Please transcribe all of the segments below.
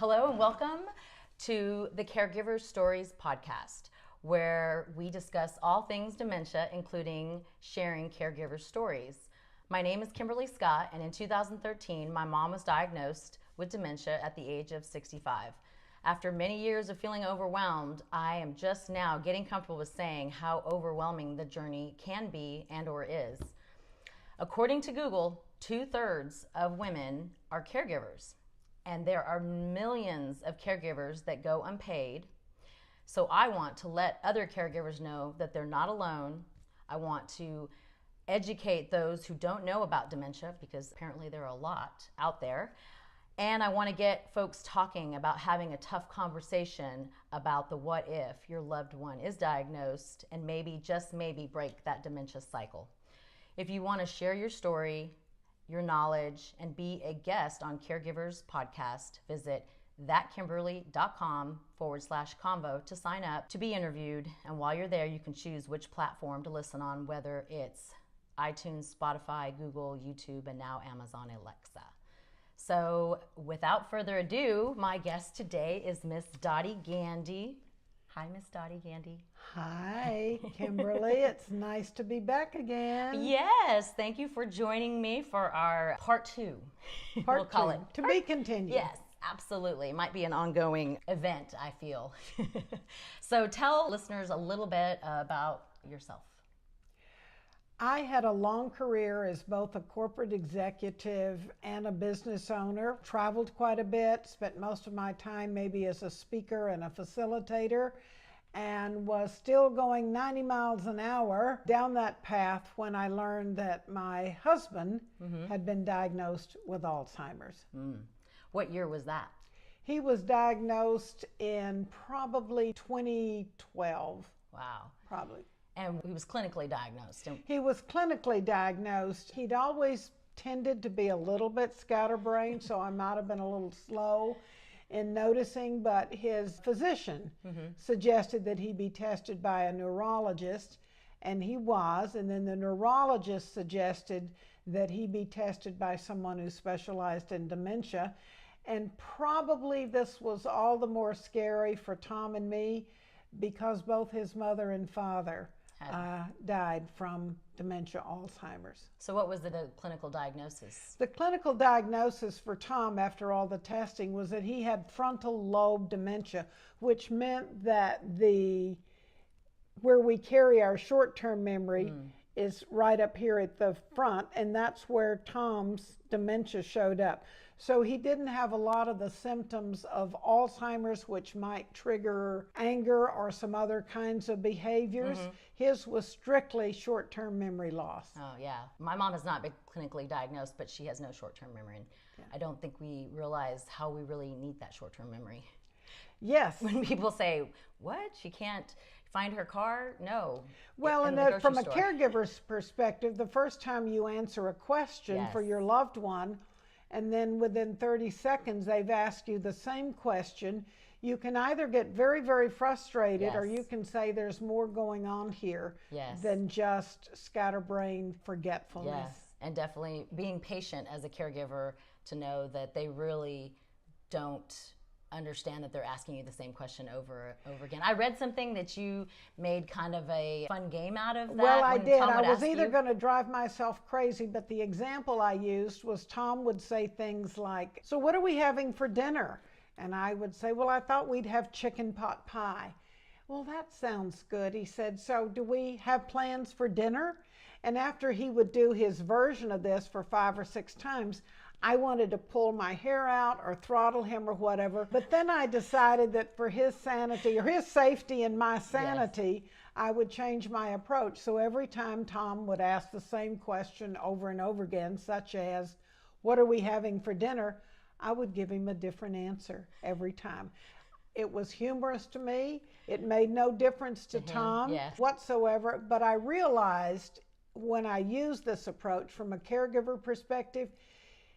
Hello and welcome to the Caregivers Stories podcast, where we discuss all things dementia, including sharing caregiver stories. My name is Kimberly Scott, and in 2013, my mom was diagnosed with dementia at the age of 65. After many years of feeling overwhelmed, I am just now getting comfortable with saying how overwhelming the journey can be and or is. According to Google, 2/3 of women are caregivers, and there are millions of caregivers that go unpaid. So I want to let other caregivers know that they're not alone. I want to educate those who don't know about dementia, because apparently there are a lot out there. And I want to get folks talking about having a tough conversation about the what if your loved one is diagnosed, and maybe, just maybe, break that dementia cycle. If you want to share your story, your knowledge, and be a guest on Caregivers podcast, visit thatkimberly.com/convo to sign up to be interviewed. And while you're there, you can choose which platform to listen on, whether it's iTunes, Spotify, Google, YouTube, and now Amazon Alexa. So without further ado, my guest today is Miss Dottie Gandy. Hi, Miss Dottie Gandy. Hi, Kimberly. It's nice to be back again. Yes, thank you for joining me for our part two. We'll call it. To be continued. Yes, absolutely. It might be an ongoing event, I feel. So tell listeners a little bit about yourself. I had a long career as both a corporate executive and a business owner. Traveled quite a bit, spent most of my time maybe as a speaker and a facilitator, and was still going 90 miles an hour down that path when I learned that my husband had been diagnosed with Alzheimer's. What year was that? He was diagnosed in probably 2012. Wow. Probably. And he was clinically diagnosed. He was clinically diagnosed. He'd always tended to be a little bit scatterbrained, so I might have been a little slow in noticing, but his physician suggested that he be tested by a neurologist, and he was, and then the neurologist suggested that he be tested by someone who specialized in dementia. And probably this was all the more scary for Tom and me because both his mother and father died from dementia, Alzheimer's. So what was the clinical diagnosis? The clinical diagnosis for Tom after all the testing was that he had frontal lobe dementia, which meant that where we carry our short-term memory is right up here at the front, and that's where Tom's dementia showed up. So he didn't have a lot of the symptoms of Alzheimer's, which might trigger anger or some other kinds of behaviors. His was strictly short-term memory loss. Oh, yeah. My mom has not been clinically diagnosed, but she has no short-term memory. And I don't think we realize how we really need that short-term memory. Yes. When people say, what? She can't find her car? No. Well, and from a caregiver's perspective, the first time you answer a question for your loved one, and then within 30 seconds they've asked you the same question, you can either get very, very frustrated, or you can say there's more going on here than just scatterbrained forgetfulness. Yes, and definitely being patient as a caregiver to know that they really don't understand that they're asking you the same question over and over again. I read something that you made kind of a fun game out of that. Well, I did. I was either going to drive myself crazy, but the example I used was Tom would say things like, so what are we having for dinner? And I would say, well, I thought we'd have chicken pot pie. Well, that sounds good. He said, so do we have plans for dinner? And after he would do his version of this for 5 or 6 times, I wanted to pull my hair out or throttle him or whatever. But then I decided that for his sanity, or his safety and my sanity, I would change my approach. So every time Tom would ask the same question over and over again, such as, what are we having for dinner? I would give him a different answer every time. It was humorous to me. It made no difference to Tom whatsoever. But I realized when I used this approach from a caregiver perspective,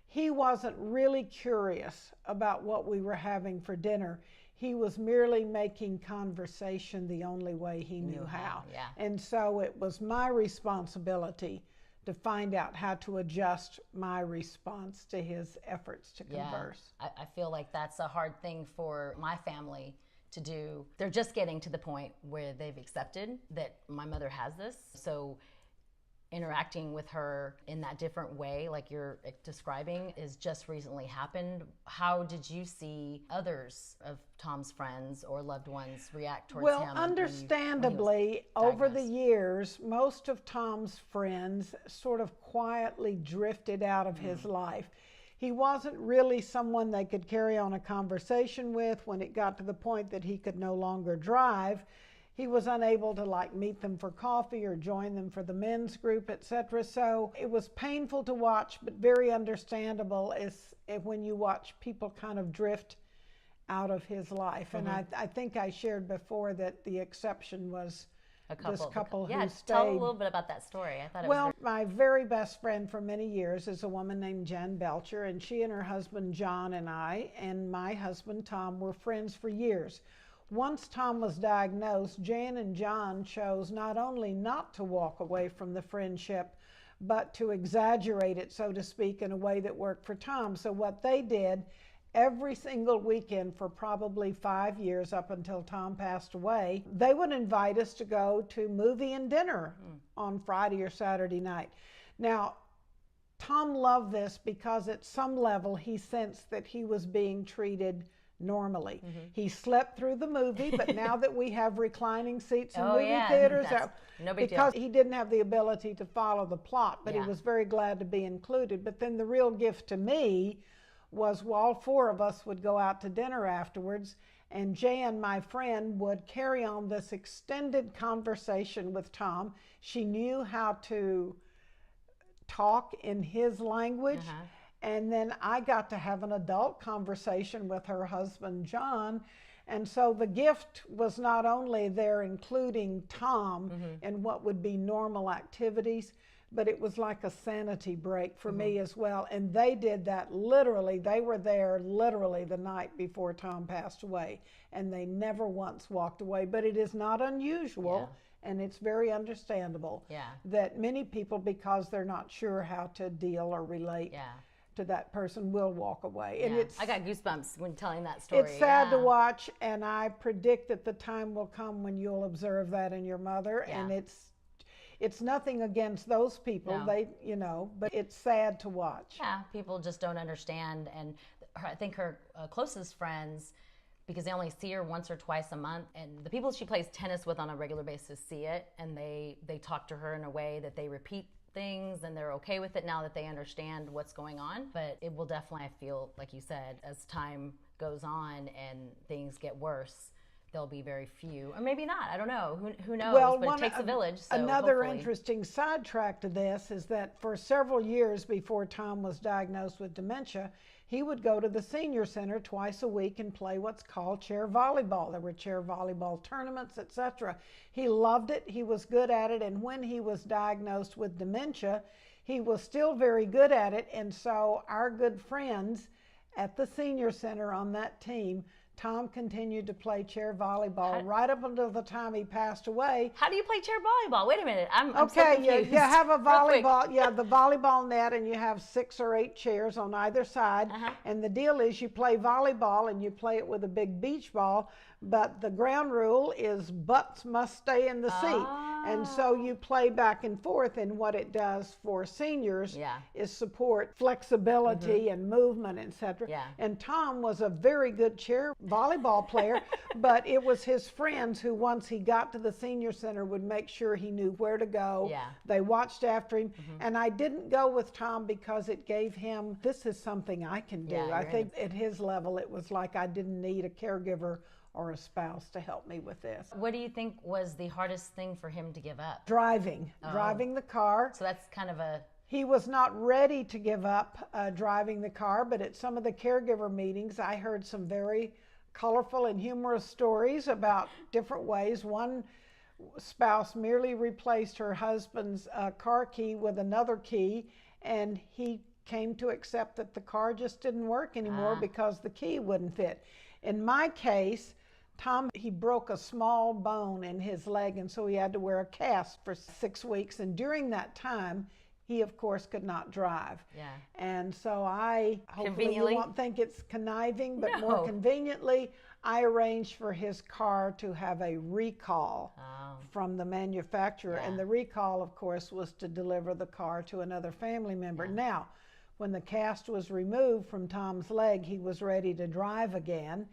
he wasn't really curious about what we were having for dinner. He was merely making conversation the only way he knew how. And so it was my responsibility to find out how to adjust my response to his efforts to converse. I feel like that's a hard thing for my family to do. They're just getting to the point where they've accepted that my mother has this. So interacting with her in that different way, like you're describing, is just recently happened. How did you see others of Tom's friends or loved ones react towards him? Well, understandably, over the years, most of Tom's friends sort of quietly drifted out of his life. He wasn't really someone they could carry on a conversation with. When it got to the point that he could no longer drive, he was unable to meet them for coffee or join them for the men's group, etc. So it was painful to watch, but very understandable is when you watch people kind of drift out of his life. And I think I shared before that the exception was this couple who stayed. Tell a little bit about that story. I thought it was my very best friend for many years is a woman named Jen Belcher, and she and her husband John and I and my husband Tom were friends for years. Once Tom was diagnosed, Jan and John chose not only not to walk away from the friendship, but to exaggerate it, so to speak, in a way that worked for Tom. So what they did, every single weekend for probably 5 years up until Tom passed away, they would invite us to go to movie and dinner on Friday or Saturday night. Now, Tom loved this because at some level he sensed that he was being treated normally. He slept through the movie, but now that we have reclining seats in movie theaters, because he didn't have the ability to follow the plot, but he was very glad to be included. But then the real gift to me was all four of us would go out to dinner afterwards, and Jan, my friend, would carry on this extended conversation with Tom. She knew how to talk in his language. And then I got to have an adult conversation with her husband, John. And so the gift was not only there including Tom in what would be normal activities, but it was like a sanity break for me as well. And they did that literally. They were there literally the night before Tom passed away. And they never once walked away. But it is not unusual. And it's very understandable that many people, because they're not sure how to deal or relate to that person, will walk away. And I got goosebumps when telling that story. It's sad to watch, and I predict that the time will come when you'll observe that in your mother. And it's nothing against those people. They, but it's sad to watch. People just don't understand. And I think her closest friends, because they only see her once or twice a month, and the people she plays tennis with on a regular basis see it, and they talk to her in a way that they repeat things, and they're okay with it now that they understand what's going on. But it will definitely, I feel, like you said, as time goes on and things get worse, there'll be very few, or maybe not. I don't know. Who knows? Well, but it takes a village. So another interesting sidetrack to this is that for several years before Tom was diagnosed with dementia, he would go to the senior center twice a week and play what's called chair volleyball. There were chair volleyball tournaments, etc. He loved it. He was good at it. And when he was diagnosed with dementia, he was still very good at it. And so our good friends at the senior center on that team, Tom continued to play chair volleyball right up until the time he passed away. How do you play chair volleyball? Wait a minute. I'm okay, so confused. You have a volleyball, the volleyball net, and you have 6 or 8 chairs on either side. And the deal is you play volleyball and you play it with a big beach ball, but the ground rule is butts must stay in the seat. And so you play back and forth, and what it does for seniors is support flexibility and movement, etc. And Tom was a very good chair volleyball player, but it was his friends who, once he got to the senior center, would make sure he knew where to go. They watched after him. And I didn't go with Tom because it gave him, this is something I can do. I think at his level, it was like I didn't need a caregiver or a spouse to help me with this. What do you think was the hardest thing for him to give up? Driving the car. So that's kind of a... He was not ready to give up driving the car, but at some of the caregiver meetings, I heard some very colorful and humorous stories about different ways. One spouse merely replaced her husband's car key with another key, and he came to accept that the car just didn't work anymore because the key wouldn't fit. In my case, Tom, he broke a small bone in his leg, and so he had to wear a cast for 6 weeks. And during that time, he of course could not drive. Yeah. And so hopefully you Conveniently? won't think it's conniving, but No. more conveniently, I arranged for his car to have a recall from the manufacturer. Yeah. And the recall, of course, was to deliver the car to another family member. Yeah. Now, when the cast was removed from Tom's leg, he was ready to drive again.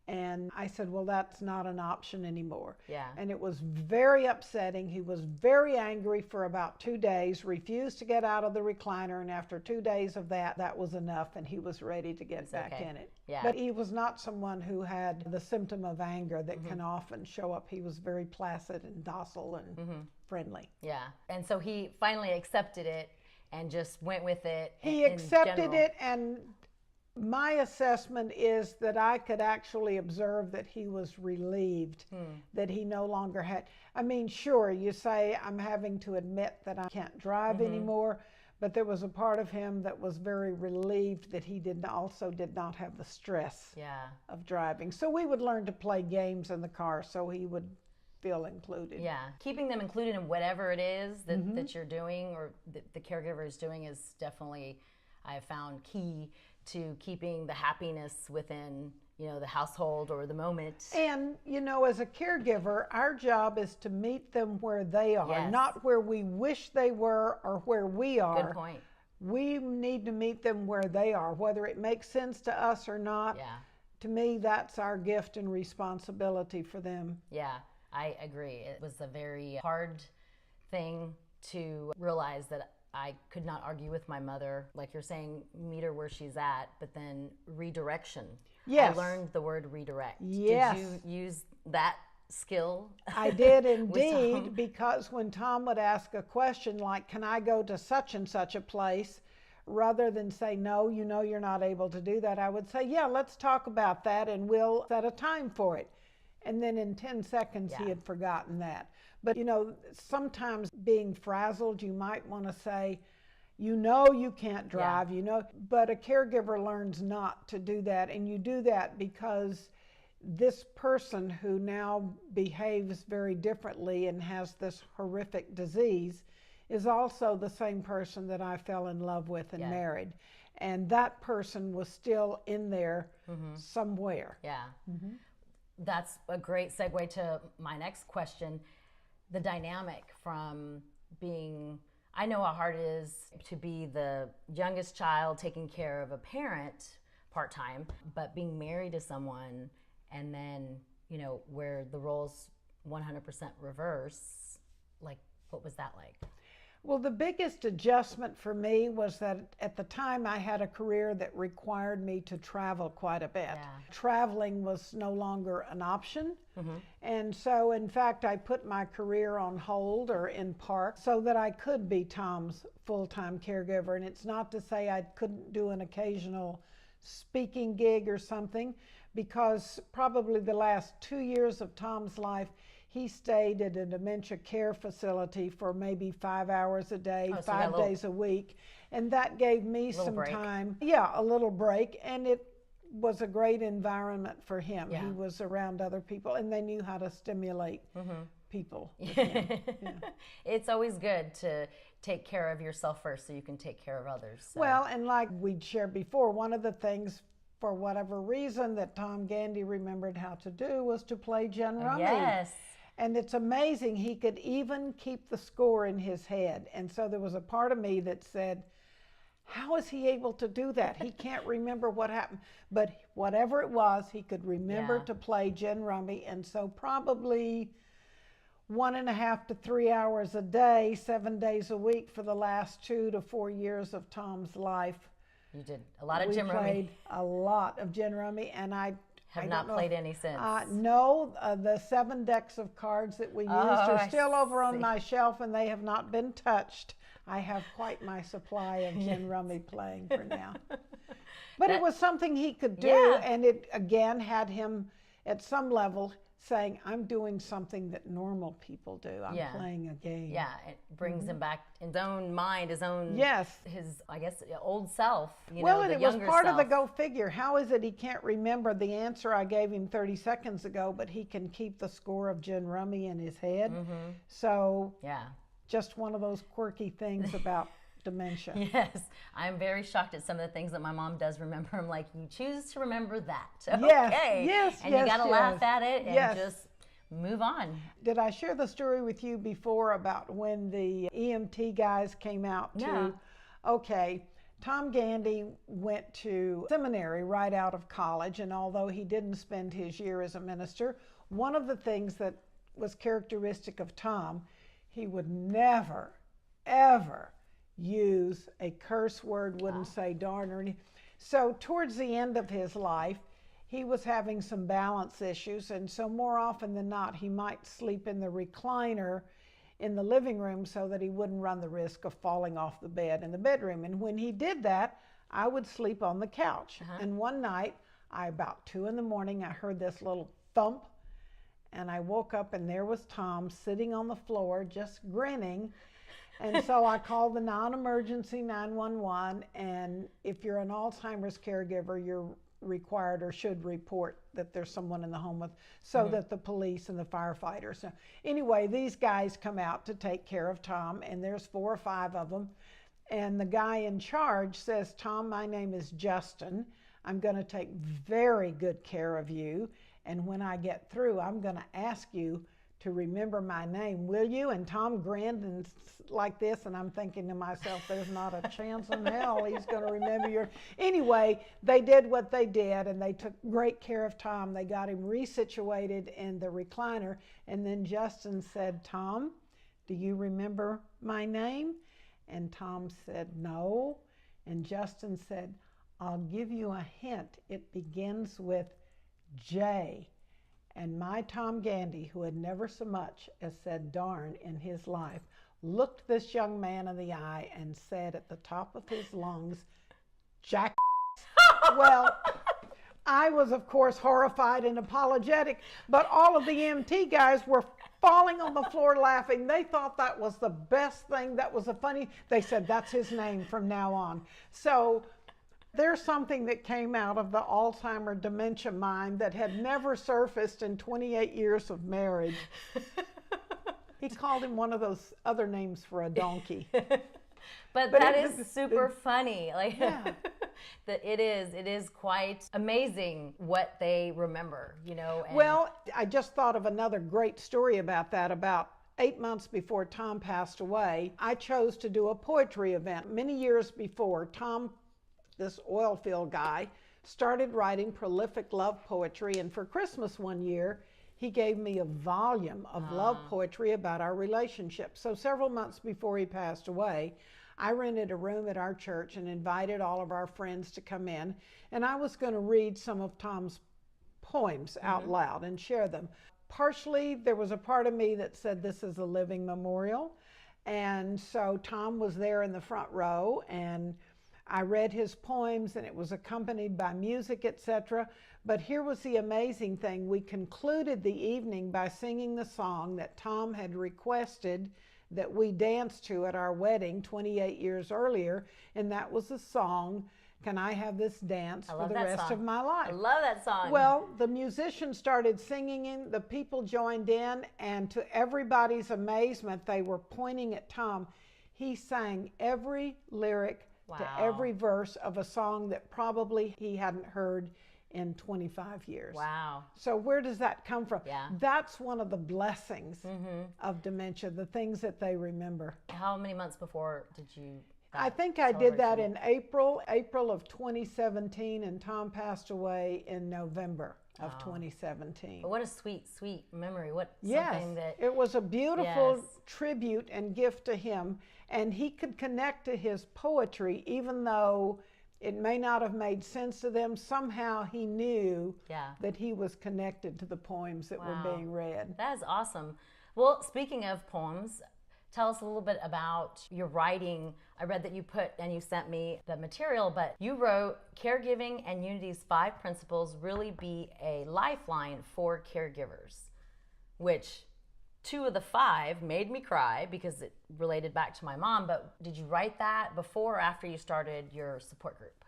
And I said, well, that's not an option anymore. Yeah. And it was very upsetting. He was very angry for about 2 days, refused to get out of the recliner. And after 2 days of that, that was enough. And he was ready to get back in it. Yeah. But he was not someone who had the symptom of anger that can often show up. He was very placid and docile and friendly. Yeah. And so he finally accepted it and just went with it. He accepted it, and my assessment is that I could actually observe that he was relieved that he no longer had. I mean, sure, you say, I'm having to admit that I can't drive anymore, but there was a part of him that was very relieved that he also did not have the stress of driving. So we would learn to play games in the car so he would feel included. Yeah. Keeping them included in whatever it is that you're doing or the caregiver is doing is definitely, I have found, key to keeping the happiness within, the household or the moment. And, as a caregiver, our job is to meet them where they are, not where we wish they were or where we are. Good point. We need to meet them where they are, whether it makes sense to us or not. Yeah. To me, that's our gift and responsibility for them. Yeah, I agree. It was a very hard thing to realize that I could not argue with my mother, like you're saying, meet her where she's at, but then redirection. Yes. I learned the word redirect. Yes. Did you use that skill? I did indeed, because when Tom would ask a question like, can I go to such and such a place? Rather than say, no, you're not able to do that, I would say, yeah, let's talk about that and we'll set a time for it. And then in 10 seconds, he had forgotten that. But, sometimes being frazzled, you might want to say, you can't drive, but a caregiver learns not to do that. And you do that because this person who now behaves very differently and has this horrific disease is also the same person that I fell in love with and married. And that person was still in there somewhere. Yeah. That's a great segue to my next question. The dynamic from being, I know how hard it is to be the youngest child taking care of a parent part-time, but being married to someone and then, where the roles 100% reverse, like, what was that like? Well, the biggest adjustment for me was that at the time I had a career that required me to travel quite a bit. Yeah. Traveling was no longer an option. And so, in fact, I put my career on hold or in park so that I could be Tom's full-time caregiver. And it's not to say I couldn't do an occasional speaking gig or something, because probably the last 2 years of Tom's life, he stayed at a dementia care facility for maybe 5 hours a day, 5 days a week. And that gave me some time. Yeah, a little break. And it was a great environment for him. Yeah. He was around other people and they knew how to stimulate people. with him. Yeah. It's always good to take care of yourself first so you can take care of others. So. Well, and like we'd shared before, one of the things, for whatever reason, that Tom Gandy remembered how to do was to play gin rummy. Yes. And it's amazing, he could even keep the score in his head. And so there was a part of me that said, how is he able to do that? He can't remember what happened. But whatever it was, he could remember to play gin rummy. And so probably 1.5 to 3 hours a day, 7 days a week for the last 2 to 4 years of Tom's life. You did a lot of gin rummy. We played a lot of gin rummy, and I have not played any since. No, the 7 decks of cards that we used are still over on my shelf, and they have not been touched. I have quite my supply of gin rummy playing for now. But it was something he could do, and it again had him at some level saying, I'm doing something that normal people do. I'm playing a game. Yeah, it brings him back in his own mind, his own, his, I guess, old self, well, and the it was part self. of the go figure. How is it he can't remember the answer I gave him 30 seconds ago, but he can keep the score of gin rummy in his head? So, just one of those quirky things about dementia. Yes, I'm very shocked at some of the things that my mom does remember. I'm like, you choose to remember that. Yes, Okay. yes, and yes, you got to laugh at it and yes. just move on. Did I share the story with you before about when the EMT guys came out to? Yeah. Okay, Tom Gandy went to seminary right out of college, and although he didn't spend his year as a minister, one of the things that was characteristic of Tom, he would never, ever use a curse word, wouldn't say darn or anything. So towards the end of his life, he was having some balance issues, and so more often than not, he might sleep in the recliner in the living room so that he wouldn't run the risk of falling off the bed in the bedroom. And when he did that, I would sleep on the couch. And one night, about 2 a.m, I heard this little thump, and I woke up, and there was Tom sitting on the floor just grinning. And so I called the non-emergency 911, and if you're an Alzheimer's caregiver, you're required or should report that there's someone in the home with, so that the police and the firefighters. So anyway, these guys come out to take care of Tom, and there's 4 or 5 of them. And the guy in charge says, Tom, my name is Justin. I'm going to take very good care of you. And when I get through, I'm going to ask you to remember my name, will you? And Tom grinned and like this, and I'm thinking to myself, there's not a chance in hell he's going to remember your. Anyway, they did what they did, and they took great care of Tom. They got him resituated in the recliner, and then Justin said, Tom, do you remember my name? And Tom said, no. And Justin said, I'll give you a hint. It begins with J. And my Tom Gandy, who had never so much as said darn in his life, looked this young man in the eye and said at the top of his lungs, Jack. Well, I was, of course, horrified and apologetic, but all of the EMT guys were falling on the floor laughing. They thought that was the best thing. That was a funny, they said, that's his name from now on. So there's something that came out of the Alzheimer dementia mind that had never surfaced in 28 years of marriage. He called him one of those other names for a donkey. But that is super funny. Like, yeah. That it is quite amazing what they remember, you know. And well, I just thought of another great story about that. About 8 months before Tom passed away, I chose to do a poetry event. Many years before, Tom, this oil field guy, started writing prolific love poetry, and for Christmas one year, he gave me a volume of love poetry about our relationship. So several months before he passed away, I rented a room at our church and invited all of our friends to come in, and I was going to read some of Tom's poems out loud and share them. Partially, there was a part of me that said this is a living memorial, and so Tom was there in the front row, and I read his poems, and it was accompanied by music, etc. But here was the amazing thing. We concluded the evening by singing the song that Tom had requested that we danced to at our wedding 28 years earlier, and that was the song, Can I Have This Dance for the Rest of My Life? I love that song. Well, the musicians started singing in, the people joined in, and to everybody's amazement, they were pointing at Tom. He sang every lyric to every verse of a song that probably he hadn't heard in 25 years. Wow. So where does that come from? Yeah. That's one of the blessings of dementia, the things that they remember. How many months before did you? I think I did that in April of 2017, and Tom passed away in November of 2017. But what a sweet, sweet memory. What Yes, something that it was a beautiful tribute and gift to him, and he could connect to his poetry even though it may not have made sense to them. Somehow he knew that he was connected to the poems that were being read. That is awesome. Well, speaking of poems, tell us a little bit about your writing. I read that you put, and you sent me the material, but you wrote, Caregiving and Unity's 5 Principles Really Be a Lifeline for Caregivers, which 2 of the 5 made me cry because it related back to my mom. But did you write that before or after you started your support group?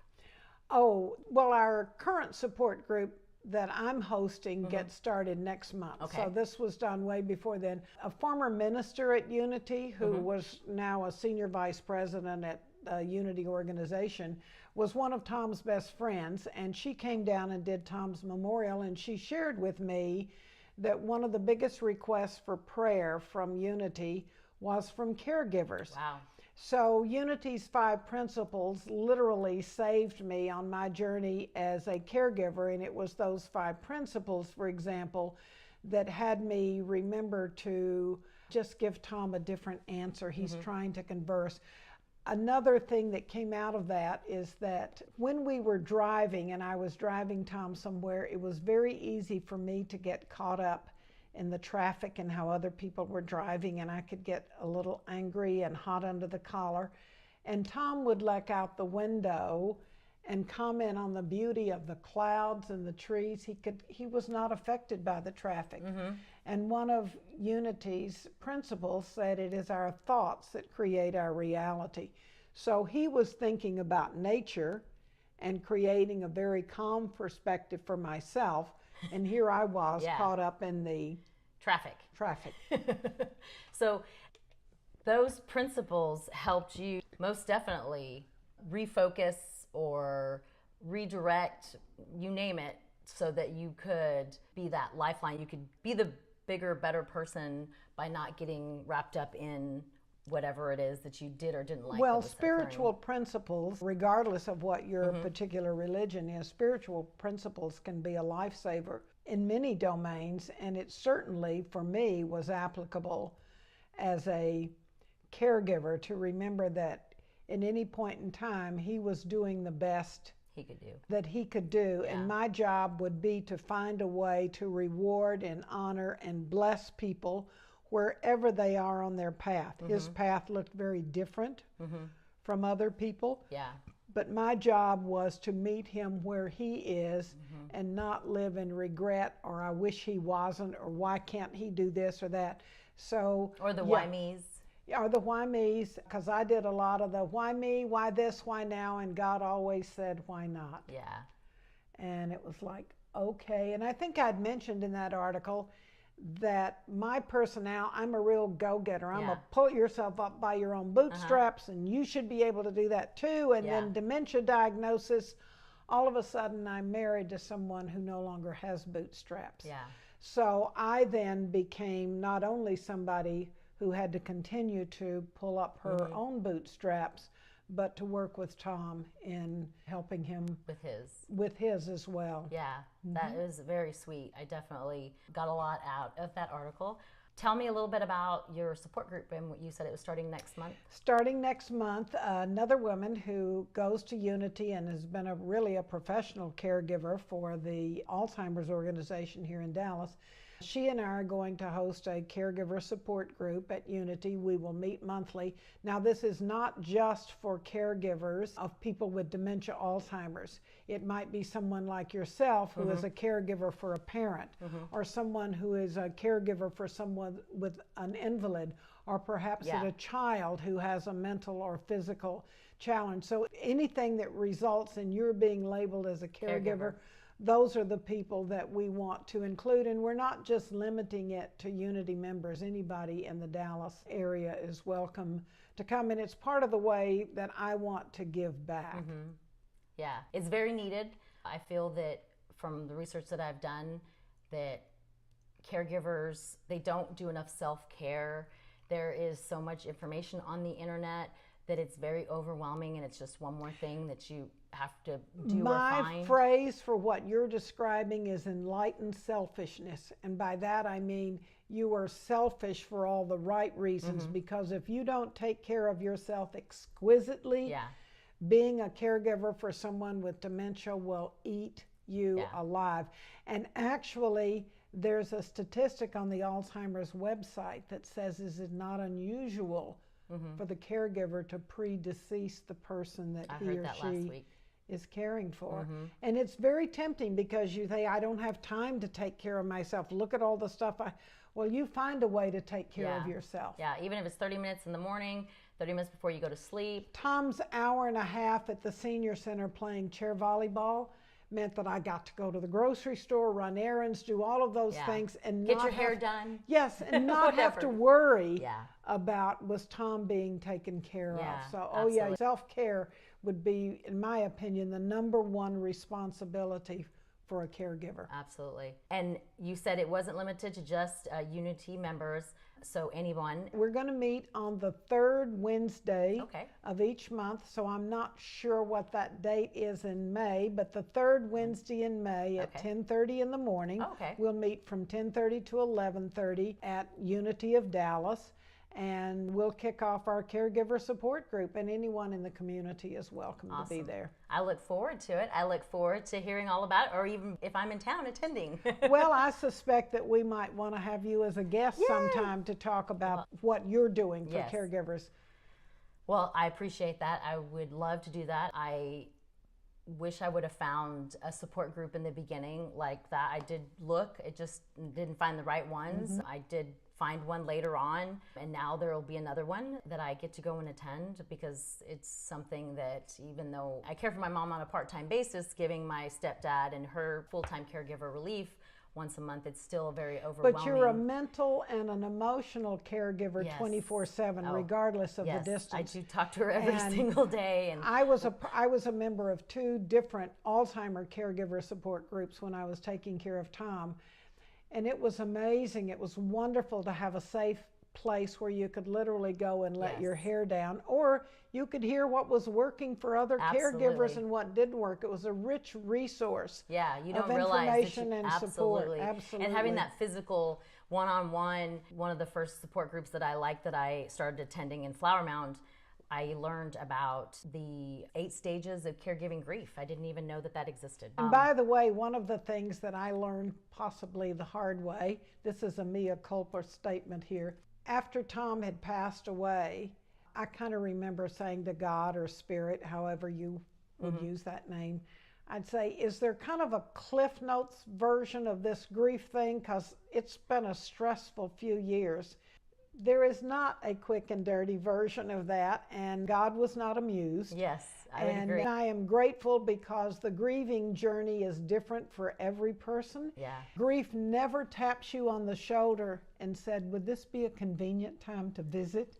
Oh, well, our current support group that I'm hosting gets started next month. Okay. So this was done way before then. A former minister at Unity, who was now a senior vice president at Unity organization, was one of Tom's best friends, and she came down and did Tom's memorial, and she shared with me that one of the biggest requests for prayer from Unity was from caregivers. Wow. So Unity's 5 principles literally saved me on my journey as a caregiver, and it was those 5 principles, for example, that had me remember to just give Tom a different answer. He's trying to converse. Another thing that came out of that is that when we were driving and I was driving Tom somewhere, it was very easy for me to get caught up in the traffic and how other people were driving, and I could get a little angry and hot under the collar. And Tom would look out the window and comment on the beauty of the clouds and the trees. He was not affected by the traffic. And one of Unity's principles said it is our thoughts that create our reality. So he was thinking about nature and creating a very calm perspective for myself. And here I was caught up in the traffic. So those principles helped you most definitely refocus or redirect, you name it, so that you could be that lifeline. You could be the bigger, better person by not getting wrapped up in whatever it is that you did or didn't like. Well, spiritual principles, regardless of what your particular religion is, spiritual principles can be a lifesaver in many domains, and it certainly, for me, was applicable as a caregiver to remember that in any point in time, he was doing the best that he could do. And my job would be to find a way to reward and honor and bless people wherever they are on their path. His path looked very different from other people. But my job was to meet him where he is and not live in regret or I wish he wasn't or why can't he do this or that. So or the why me's. Or the why me's, because I did a lot of the why me, why this, why now, and God always said why not. And it was like, okay. And I think I'd mentioned in that article that my personality, I'm a real go-getter. I'm a pull yourself up by your own bootstraps, and you should be able to do that too. And then dementia diagnosis, all of a sudden I'm married to someone who no longer has bootstraps. So I then became not only somebody who had to continue to pull up her own bootstraps, but to work with Tom in helping him with his as well. That is very sweet. I definitely got a lot out of that article. Tell me a little bit about your support group, and what you said it was starting next month. Starting next month, another woman who goes to Unity and has been really a professional caregiver for the Alzheimer's organization here in Dallas. She and I are going to host a caregiver support group at Unity. We will meet monthly. Now, this is not just for caregivers of people with dementia, Alzheimer's. It might be someone like yourself who is a caregiver for a parent, or someone who is a caregiver for someone with an invalid, or perhaps a child who has a mental or physical challenge. So anything that results in your being labeled as a caregiver. Those are the people that we want to include, and we're not just limiting it to Unity members. Anybody in the Dallas area is welcome to come, and it's part of the way that I want to give back. It's very needed. I feel that from the research that I've done, that caregivers, they don't do enough self-care. There is so much information on the internet that it's very overwhelming, and it's just one more thing that you have to do or find. My phrase for what you're describing is enlightened selfishness. And by that I mean you are selfish for all the right reasons, because if you don't take care of yourself exquisitely, being a caregiver for someone with dementia will eat you alive. And actually, there's a statistic on the Alzheimer's website that says it is not unusual for the caregiver to predecease the person that he or she is caring for. And it's very tempting because you think, I don't have time to take care of myself. Look at all the stuff well, you find a way to take care of yourself. Even if it's 30 minutes in the morning, 30 minutes before you go to sleep. Tom's hour and a half at the senior center playing chair volleyball meant that I got to go to the grocery store, run errands, do all of those things, and get not your hair done. Yes, and not have to worry Yeah. about was Tom being taken care Yeah, of. So, absolutely. self-care would be, in my opinion, the number one responsibility for a caregiver. Absolutely. And you said it wasn't limited to just Unity members, so anyone. We're going to meet on the third Wednesday Okay. of each month, so I'm not sure what that date is in May, but the third Wednesday in May at 10:30 in the morning. Okay. We'll meet from 10:30 to 11:30 at Unity of Dallas. And we'll kick off our caregiver support group, and anyone in the community is welcome to be there. I look forward to it. I look forward to hearing all about it, or even if I'm in town attending. Well, I suspect that we might want to have you as a guest sometime to talk about what you're doing for caregivers. Well, I appreciate that. I would love to do that. I wish I would have found a support group in the beginning like that. I did look, it just didn't find the right ones. I did find one later on, and now there will be another one that I get to go and attend, because it's something that, even though I care for my mom on a part-time basis, giving my stepdad and her full-time caregiver relief once a month, it's still very overwhelming. But you're a mental and an emotional caregiver 24/7, regardless of the distance. I do talk to her every single day. And I was a member of 2 different Alzheimer caregiver support groups when I was taking care of Tom. And it was amazing. It was wonderful to have a safe place where you could literally go and let your hair down, or you could hear what was working for other caregivers and what didn't work. It was a rich resource. Yeah, you don't of realize information that you, and support. Absolutely. And having that physical one-on-one, one of the first support groups that I liked that I started attending in Flower Mound, I learned about the 8 stages of caregiving grief. I didn't even know that that existed. And by the way, one of the things that I learned possibly the hard way, this is a mea culpa statement here, after Tom had passed away, I kind of remember saying to God or Spirit, however you would use that name, I'd say, is there kind of a Cliff Notes version of this grief thing? Because it's been a stressful few years. There is not a quick and dirty version of that, and God was not amused. Yes, I would agree. And I am grateful because the grieving journey is different for every person. Yeah. Grief never taps you on the shoulder and said, would this be a convenient time to visit?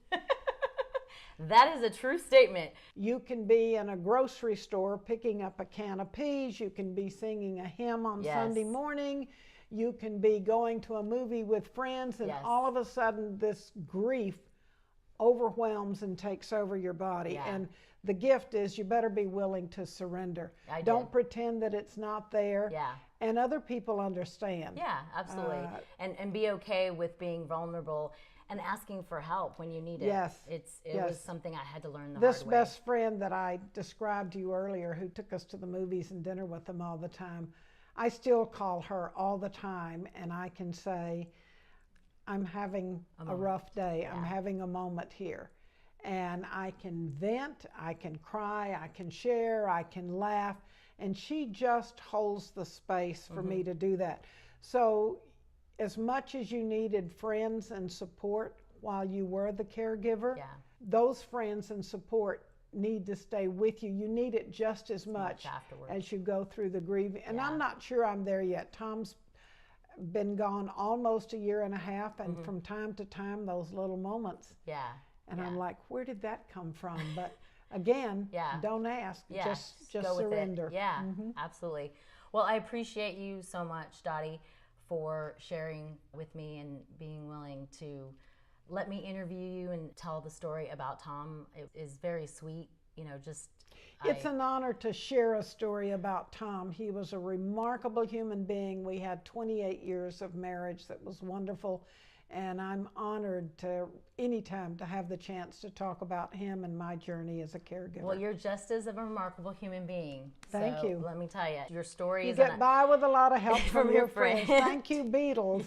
That is a true statement. You can be in a grocery store picking up a can of peas. You can be singing a hymn on Sunday morning. You can be going to a movie with friends, and all of a sudden this grief overwhelms and takes over your body. And the gift is you better be willing to surrender. Don't pretend that it's not there. And other people understand. Yeah, absolutely. And be okay with being vulnerable and asking for help when you need it. It was something I had to learn the hard way. This best friend that I described to you earlier, who took us to the movies and dinner with them all the time, I still call her all the time, and I can say, I'm having a rough day. I'm having a moment here. And I can vent, I can cry, I can share, I can laugh, and she just holds the space for me to do that. So as much as you needed friends and support while you were the caregiver, those friends and support need to stay with you. You need it just as much as you go through the grieving. And I'm not sure I'm there yet. Tom's been gone almost a year and a half, and from time to time, those little moments. And I'm like, where did that come from? But again, don't ask, just surrender. Absolutely. Well, I appreciate you so much, Dottie, for sharing with me and being willing to let me interview you and tell the story about Tom. It is very sweet, you know, It's an honor to share a story about Tom. He was a remarkable human being. We had 28 years of marriage that was wonderful, and I'm honored to anytime to have the chance to talk about him and my journey as a caregiver. Well, you're just as a remarkable human being. Thank you. Let me tell you, your story is... You get by with a lot of help from your friends. Thank you, Beatles.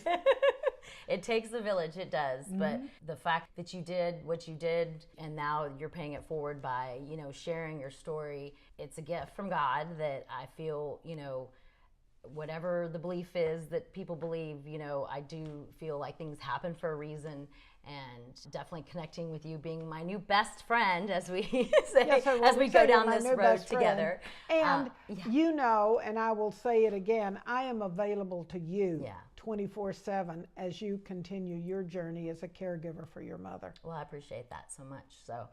It takes a village, it does. But the fact that you did what you did, and now you're paying it forward by, you know, sharing your story, it's a gift from God that I feel, you know, whatever the belief is that people believe, you know, I do feel like things happen for a reason, and definitely connecting with you, being my new best friend, as we say, yes, as we go down this road together. And you know, and I will say it again, I am available to you 24/7 as you continue your journey as a caregiver for your mother. Well, I appreciate that so much. So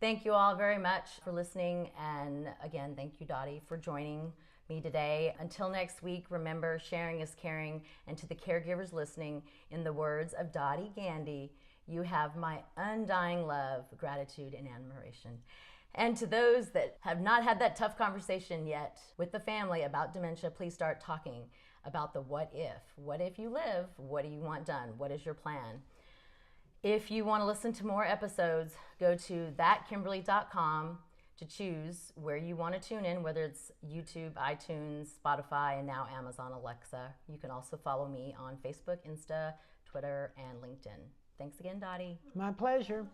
thank you all very much for listening. And again, thank you, Dottie, for joining me today. Until next week, remember, sharing is caring. And to the caregivers listening, in the words of Dottie Gandy, you have my undying love, gratitude, and admiration. And to those that have not had that tough conversation yet with the family about dementia, please start talking about the what if. What if you live? What do you want done? What is your plan? If you want to listen to more episodes, go to thatkimberly.com to choose where you want to tune in, whether it's YouTube, iTunes, Spotify, and now Amazon Alexa. You can also follow me on Facebook, Insta, Twitter, and LinkedIn. Thanks again, Dottie. My pleasure.